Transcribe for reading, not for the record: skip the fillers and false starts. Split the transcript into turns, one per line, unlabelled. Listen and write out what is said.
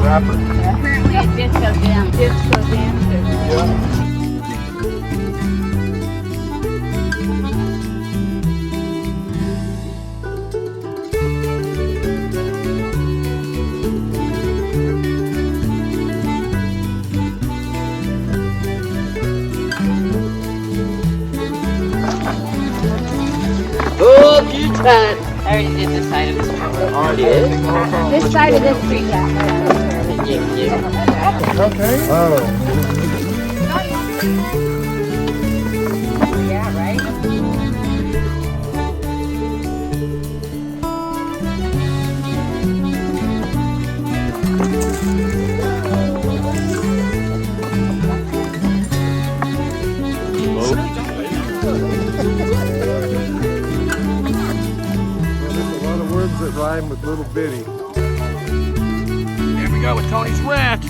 wrapper.
Apparently a disco jam. Disco dancer.
Yeah.
Oh, you can. I already did this side of the street.
All right.
This side of this street, yeah.
Okay. Oh.
Yeah, right?
That rhyme with little bitty.
There we go with Tony's ranch.